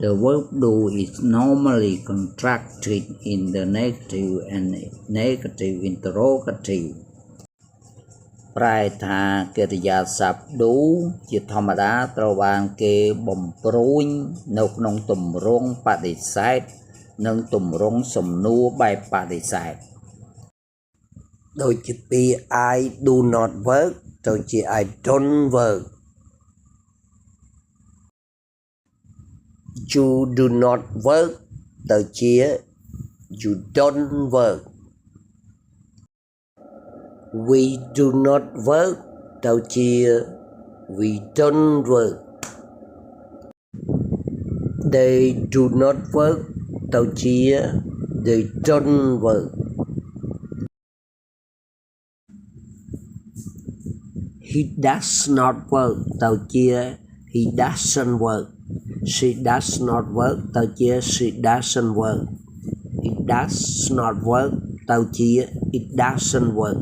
The verb do is normally contracted in the negative and negative interrogative ប្រែថាកិរិយាសព្ទ do ជាធម្មតាត្រូវបានគេបំព្រួញនៅក្នុងទម្រង់បដិសេធនិងទម្រង់សំណួរបែបបដិសេធដូចជាពាក្យ I do not work ទៅជា I don't work You do not work ទៅជា You don't work We do not work ទៅជា We don't work They do not work ទៅជា They don't work He does not work ទៅជា He doesn't work She does not work ទៅជា She doesn't work It does not work ទៅជា It doesn't work